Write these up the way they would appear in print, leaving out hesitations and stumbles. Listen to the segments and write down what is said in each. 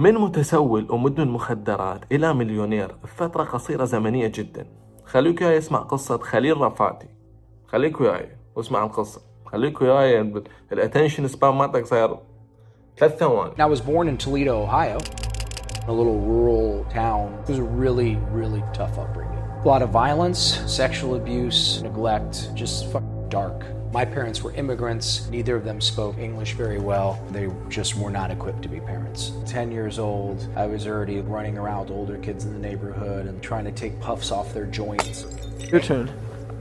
من متسول ومدمن مخدرات إلى مليونير بفترة قصيرة زمنية جدا. خليك وياي اسمع قصة خليل رفاتي. خليك وياي واسمع القصة. خليك وياي الاتنشن سبان مالتك صاير 3 ثواني. I was born in Toledo, Ohio, a little rural town. It was a really, really tough upbringing. A lot of violence, sexual abuse, neglect, just fucking dark. My parents were immigrants. Neither of them spoke English very well. They just were not equipped to be parents. 10 years old, I was already running around with older kids in the neighborhood and trying to take puffs off their joints. Your turn.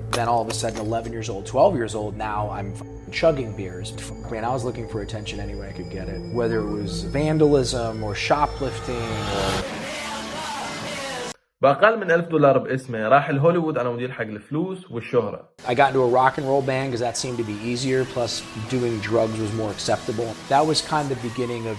Then all of a sudden, 11 years old, 12 years old, now I'm chugging beers. Man, I was looking for attention any way I could get it. Whether it was vandalism or shoplifting or... بأقل من $1000 باسمه راح الهوليوود على مدير حق الفلوس والشهرة. I got into a rock and roll band because that seemed to be easier, plus doing drugs was more acceptable. That was kind of the beginning of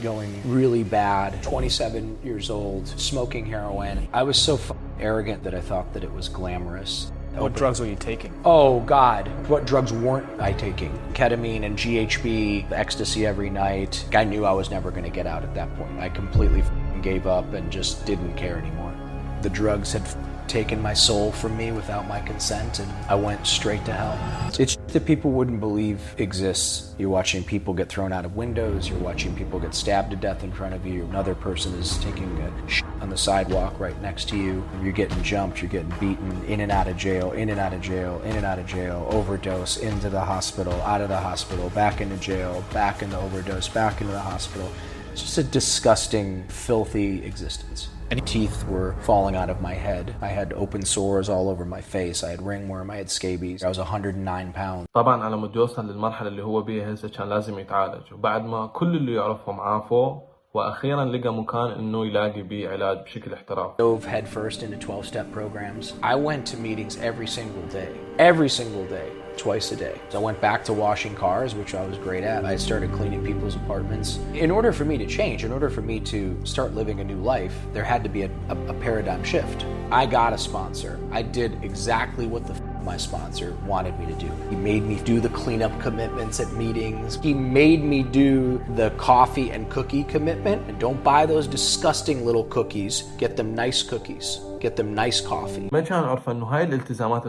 going really bad. 27 years old, smoking heroin. I was so arrogant that I thought that it was glamorous. What drugs were you taking? Oh God, what drugs weren't I taking? Ketamine and GHB, ecstasy every night. I knew I was never going to get out at that point. I completely gave up and just didn't care anymore. The drugs had taken my soul from me without my consent, and I went straight to hell. It's that people wouldn't believe exists. You're watching people get thrown out of windows, you're watching people get stabbed to death in front of you, another person is taking a shit on the sidewalk right next to you, you're getting jumped, you're getting beaten, in and out of jail, in and out of jail, in and out of jail, overdose, into the hospital, out of the hospital, back into jail, back into overdose, back into the hospital. It's just a disgusting, filthy existence. And teeth were falling out of my head. I had open sores all over my face. I had ringworm. I had scabies. I was 109 pounds. طبعا على مود يوصل للمرحلة اللي هو بيها هسه كان لازم يتعالج، وبعد ما كل اللي يعرفهم عافوا وأخيرا لقى مكان إنه يلاقي بيه علاج بشكل احترافي. Dove headfirst into 12-step programs. I went to meetings every single day, twice a day. So I went back to washing cars, which I was great at. I started cleaning people's apartments. In order for me to change, in order for me to start living a new life, there had to be a paradigm shift. I got a sponsor. I did exactly what the my sponsor wanted me to do. He made me do the cleanup commitments at meetings. He made me do the coffee and cookie commitment. And don't buy those disgusting little cookies. Get them nice cookies. Get them nice coffee. ما كان عارف إنه هاي الالتزامات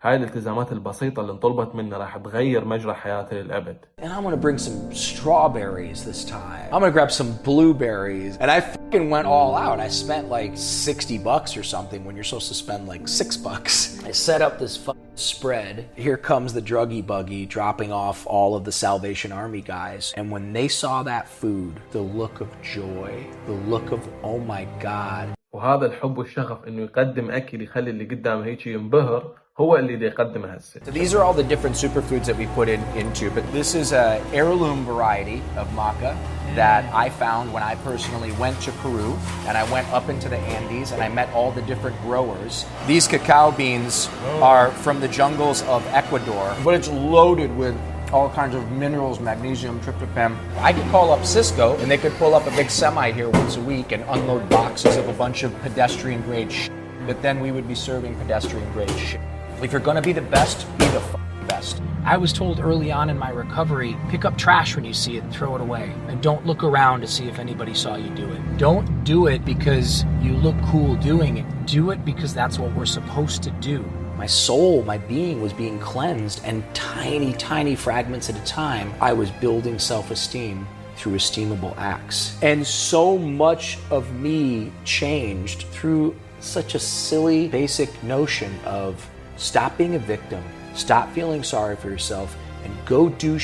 هاي الالتزامات البسيطة اللي انطلبت منه راح تغير مجرى حياته للأبد. And I'm gonna bring some strawberries this time. I'm gonna grab some blueberries. And I fucking went all out. I spent like $60 or something when you're supposed to spend like $6. I set up this spread. Here comes the druggy buggy dropping off all of the Salvation Army guys. And when they saw that food, the look of joy, the look of, oh my God. وهذا الحب والشغف إنه يقدم أكل يخلي اللي قدامه هيك ينبهر. هو اللي دي يقدمه هسه. So these are all the different superfoods that we put into, but this is a heirloom variety of maca that I found when I personally went to Peru, and I went up into the Andes and I met all the different growers. These cacao beans are from the jungles of Ecuador, but it's loaded with all kinds of minerals, magnesium, tryptophan. I could call up Cisco and they could pull up a big semi here once a week and unload boxes of a bunch of pedestrian grade shit, but then we would be serving pedestrian grade shit. If you're gonna be the best, be the best. I was told early on in my recovery, pick up trash when you see it and throw it away. And don't look around to see if anybody saw you do it. Don't do it because you look cool doing it. Do it because that's what we're supposed to do. My soul, my being was being cleansed, and tiny, tiny fragments at a time, I was building self-esteem through esteemable acts. And so much of me changed through such a silly, basic notion of stop being a victim, stop feeling sorry for yourself, and go do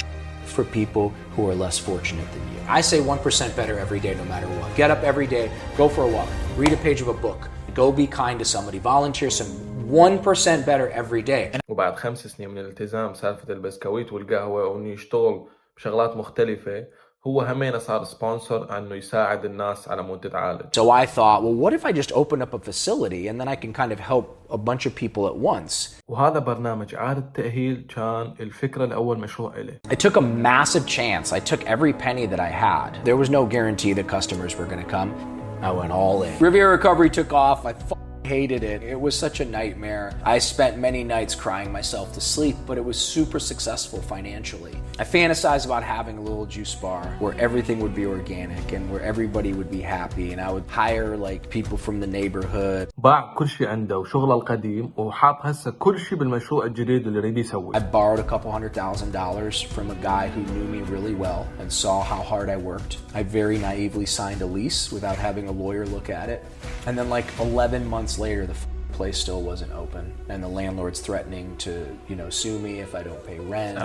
for people who are less fortunate than you. I say 1% better every day no matter what. Get up every day, go for a walk, read a page of a book, go be kind to somebody, volunteer some 1% better every day. وبعد 5 سنين من الالتزام سالفة البسكويت والقهوة وإنه يشتغل بشغلات مختلفة هو همين صار سبونسر انه يساعد الناس على مود تتعالج. So I thought, well, what if I just open up a facility and then I can kind of help a bunch of people at once. وهذا برنامج إعادة تأهيل كان الفكرة الأول مشروع إلي. I took a massive chance. I took every penny that I had. There was no guarantee that customers were going to come. I went all in. Riviera Recovery took off. I hated it. It was such a nightmare. I spent many nights crying myself to sleep, but it was super successful financially. I fantasized about having a little juice bar where everything would be organic and where everybody would be happy, and I would hire like people from the neighborhood. باع كل شيء عنده وشغله القديم وحاط هسه كل شيء بالمشروع الجديد اللي يريد يسويه. I borrowed a couple $100,000 from a guy who knew me really well and saw how hard I worked. I very naively signed a lease without having a lawyer look at it. And then like 11 months later, the place still wasn't open, and the landlord's threatening to, sue me if I don't pay rent.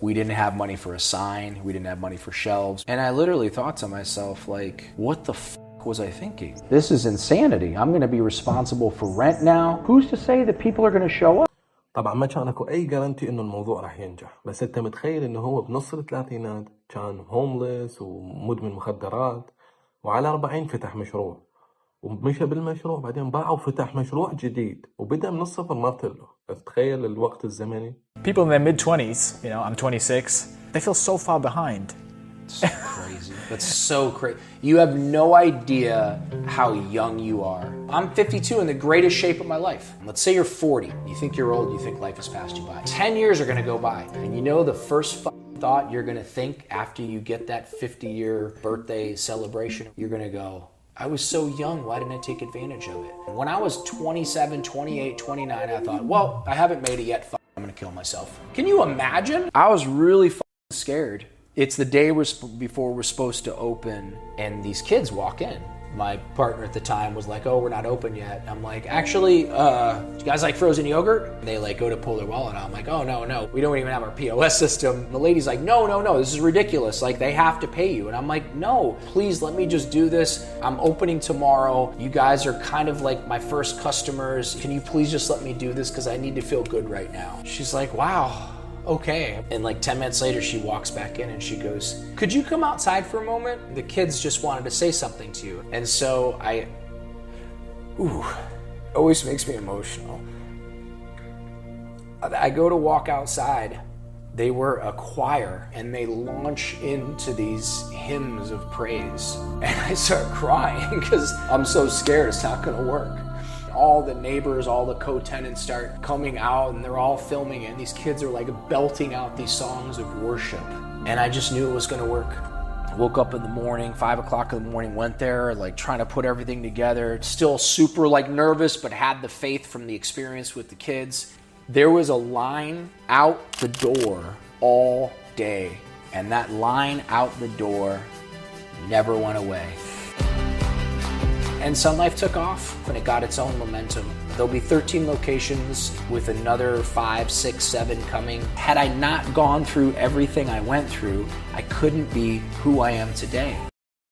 We didn't have money for a sign. We didn't have money for shelves. And I literally thought to myself, like, what the was I thinking? This is insanity. I'm going to be responsible for rent now. Who's to say that people are going to show up? طبعا ما كان اكو اي جارنتي انه الموضوع راح ينجح، بس انت متخيل انه هو بنص الثلاثينات كان هومليس ومدمن مخدرات، وعلى 40 فتح مشروع ومشى بالمشروع، بعدين باعه وفتح مشروع جديد وبدأ من الصفر ما له. تخيل الوقت الزمني. People in their mid-20s, I'm 26, they feel so far behind. So crazy. That's so crazy. You have no idea how young you are. I'm 52 in the greatest shape of my life. Let's say you're 40. You think you're old, you think life has passed you by. 10 years are gonna go by. And the first thought you're gonna think after you get that 50-year birthday celebration, you're gonna go, I was so young, why didn't I take advantage of it? When I was 27, 28, 29, I thought, well, I haven't made it yet, I'm gonna kill myself. Can you imagine? I was really scared. It's the day before we're supposed to open, and these kids walk in. My partner at the time was like, oh, we're not open yet. I'm like, actually, do you guys like frozen yogurt? And they go to pull their wallet out. I'm like, oh, no, we don't even have our POS system. And the lady's like, no, this is ridiculous. They have to pay you. And I'm like, no, please let me just do this. I'm opening tomorrow. You guys are kind of like my first customers. Can you please just let me do this? Because I need to feel good right now. She's like, wow. Okay. And 10 minutes later, she walks back in and she goes, could you come outside for a moment? The kids just wanted to say something to you. And so always makes me emotional. I go to walk outside. They were a choir and they launch into these hymns of praise. And I start crying because I'm so scared it's not going to work. All the neighbors, all the co-tenants start coming out and they're all filming it. And these kids are belting out these songs of worship. And I just knew it was gonna work. Woke up in the morning, 5 o'clock in the morning, went there, trying to put everything together. Still super nervous, but had the faith from the experience with the kids. There was a line out the door all day. And that line out the door never went away. And Sun Life took off and it got its own momentum. There'll be 13 locations with another 5, 6, 7 coming. Had I not gone through everything I went through, I couldn't be who I am today.